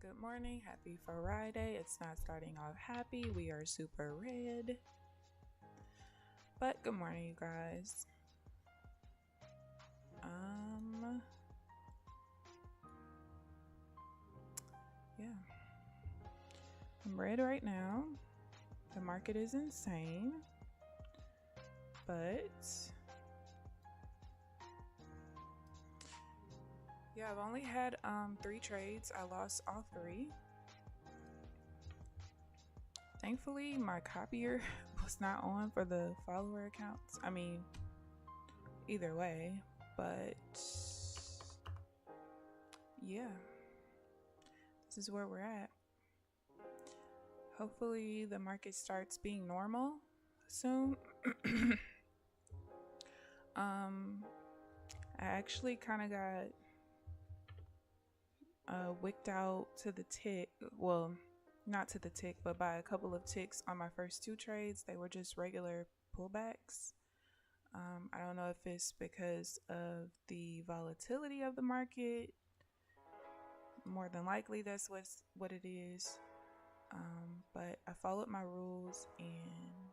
good morning. Happy Friday. It's not starting off happy. We are super red. But good morning, you guys. Yeah. I'm red right now. The market is insane. But yeah, I've only had 3 trades. I lost all 3. Thankfully, my copier was not on for the follower accounts. I mean, either way, but yeah, this is where we're at. Hopefully the market starts being normal soon. I actually kind of got wicked out to the tick. Well, not to the tick, but by a couple of ticks on my first 2 trades. They were just regular pullbacks. I don't know if it's because of the volatility of the market. More than likely that's what it is. But I followed my rules and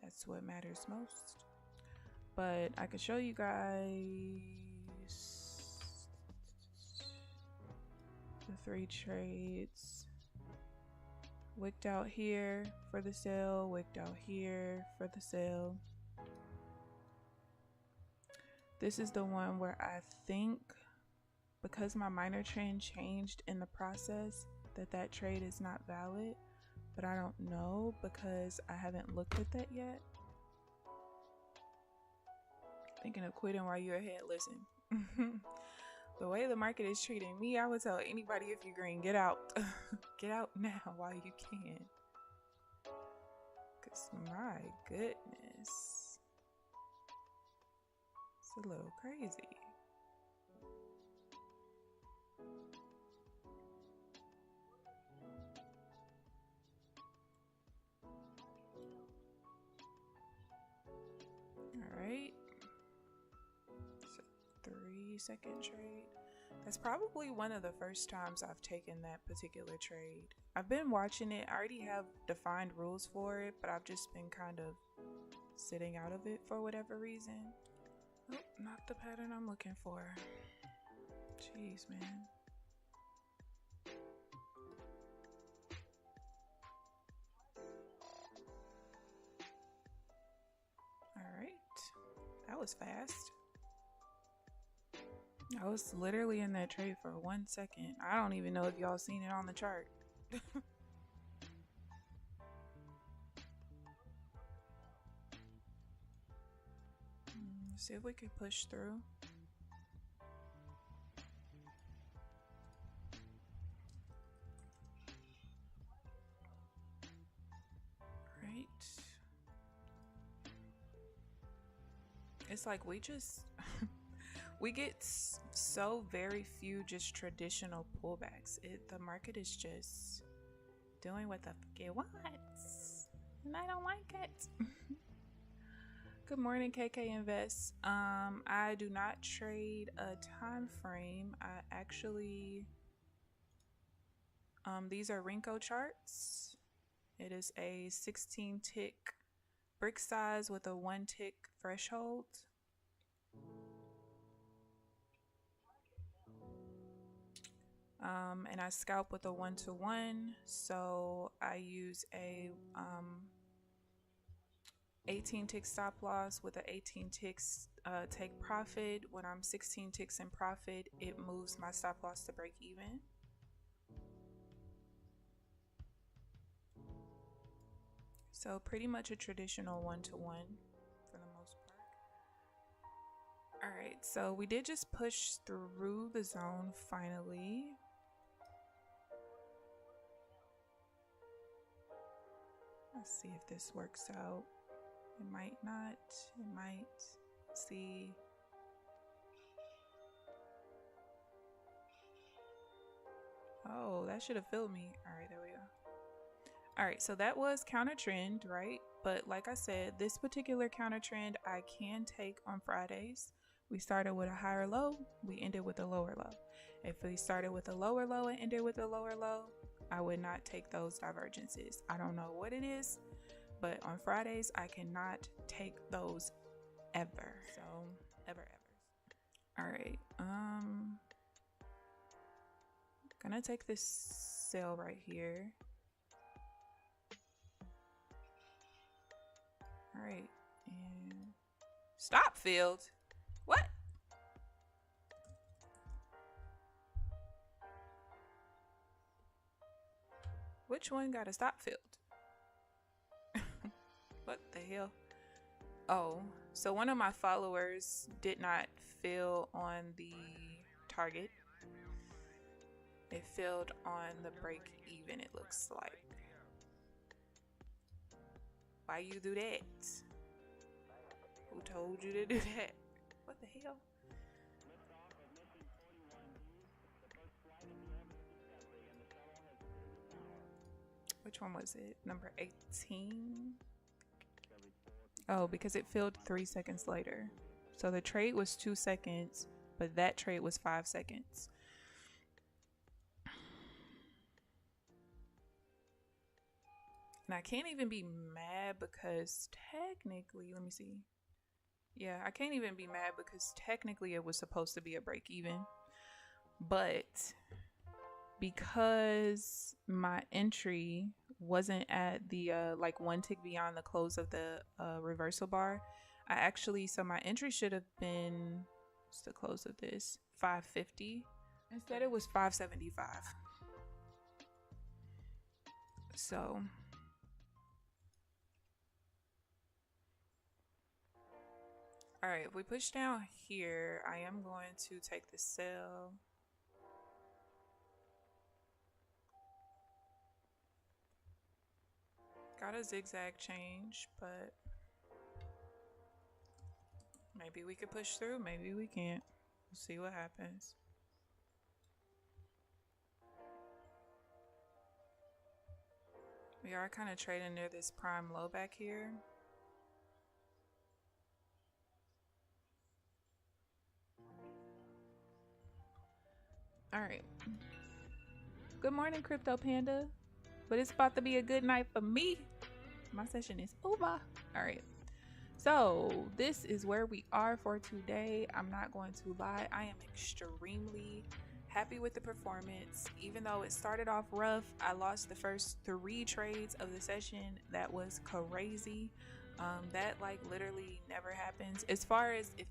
that's what matters most. But I can show you guys the 3 trades. Wicked out here for the sale, wicked out here for the sale. This is the one where I think, because my minor trend changed in the process, that trade is not valid, but I don't know because I haven't looked at that yet. Thinking of quitting while you're ahead. Listen, the way the market is treating me, I would tell anybody, if you're green, get out. Get out now while you can. Because my goodness, it's a little crazy. Alright. So 3-second trade. That's probably one of the first times I've taken that particular trade. I've been watching it. I already have defined rules for it, but I've just been kind of sitting out of it for whatever reason. Oh, not the pattern I'm looking for. Jeez, man. Alright. That was fast. I was literally in that trade for 1 second. I don't even know if y'all seen it on the chart. See if we could push through. Right. It's like we just we get so very few just traditional pullbacks. The market is just doing what the fuck it wants, and I don't like it. Good morning, KK Invest. I do not trade a time frame. I actually these are Renko charts. It is a 16 tick brick size with a 1 tick threshold. And I scalp with a 1-to-1, so I use a 18 tick stop loss with an 18 ticks take profit. When I'm 16 ticks in profit, it moves my stop loss to break even. So pretty much a traditional 1-to-1 for the most part. All right, so we did just push through the zone finally. Let's see if this works out. It might not. It might. Let's see. Oh, that should have filled me. All right, there we go. All right, so that was counter trend, right? But like I said, this particular counter trend I can take on Fridays we started with a higher low, we ended with a lower low. If we started with a lower low and ended with a lower low, I would not take those divergences. I don't know what it is, but on Fridays, I cannot take those ever. So, ever. All right. Gonna take this sell right here. All right. And stop field. What? Which one got a stop field? What the hell? Oh, so one of my followers did not fill on the target. It filled on the break even, it looks like. Why you do that? Who told you to do that? What the hell? Which one was it? Number 18? Oh, because it filled 3 seconds later. So the trade was 2 seconds, but that trade was 5 seconds. And I can't even be mad because technically, let me see. Yeah, I can't even be mad because technically it was supposed to be a break even. But because my entry wasn't at the like 1 tick beyond the close of the reversal bar, so my entry should have been, what's the close of this, 550. Instead it was 575. So all right, if we push down here, I am going to take the sell. Got a zigzag change, but maybe we could push through, maybe we can't. We'll see what happens. We are kind of trading near this prime low back here. All right. Good morning, Crypto Panda. But it's about to be a good night for me. My session is over. All right. So this is where we are for today. I'm not going to lie. I am extremely happy with the performance. Even though it started off rough, I lost the first 3 trades of the session. That was crazy. That like literally never happens. As far as if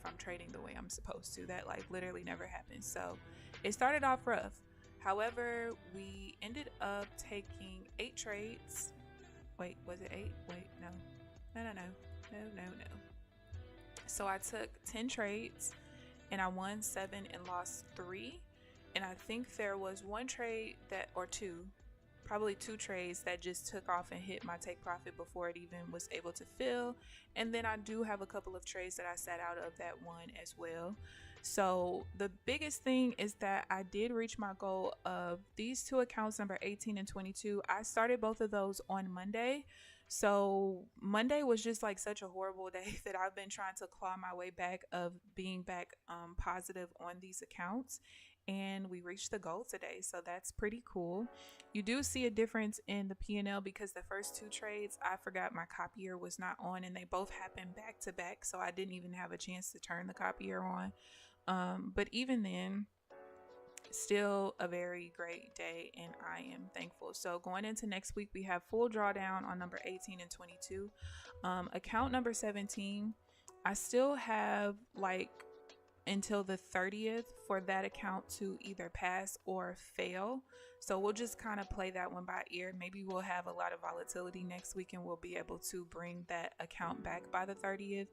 I'm trading the way I'm supposed to, that like literally never happens. So it started off rough. However, we ended up taking 8 trades. Wait, was it 8? Wait, no. So I took 10 trades and I won 7 and lost 3. And I think there was 1 trade or 2, probably 2 trades that just took off and hit my take profit before it even was able to fill. And then I do have a couple of trades that I sat out of that one as well. So the biggest thing is that I did reach my goal of these 2 accounts, number 18 and 22. I started both of those on Monday. So Monday was just like such a horrible day that I've been trying to claw my way back of being back positive on these accounts. And we reached the goal today, so that's pretty cool. You do see a difference in the P&L because the first 2 trades, I forgot my copier was not on, and they both happened back to back, so I didn't even have a chance to turn the copier on. But even then, still a very great day, and I am thankful. So going into next week, we have full drawdown on number 18 and 22. Account number 17, I still have like until the 30th for that account to either pass or fail. So we'll just kind of play that one by ear. Maybe we'll have a lot of volatility next week and we'll be able to bring that account back by the 30th.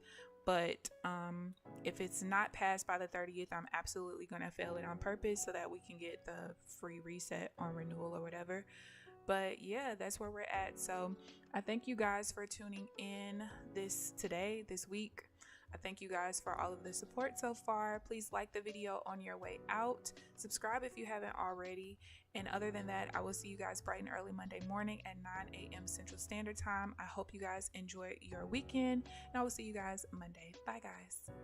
But if it's not passed by the 30th, I'm absolutely going to fail it on purpose so that we can get the free reset on renewal or whatever. But yeah, that's where we're at. So I thank you guys for tuning in this week. I thank you guys for all of the support so far. Please like the video on your way out. Subscribe if you haven't already. And other than that, I will see you guys bright and early Monday morning at 9 a.m. Central Standard Time. I hope you guys enjoy your weekend, and I will see you guys Monday. Bye, guys.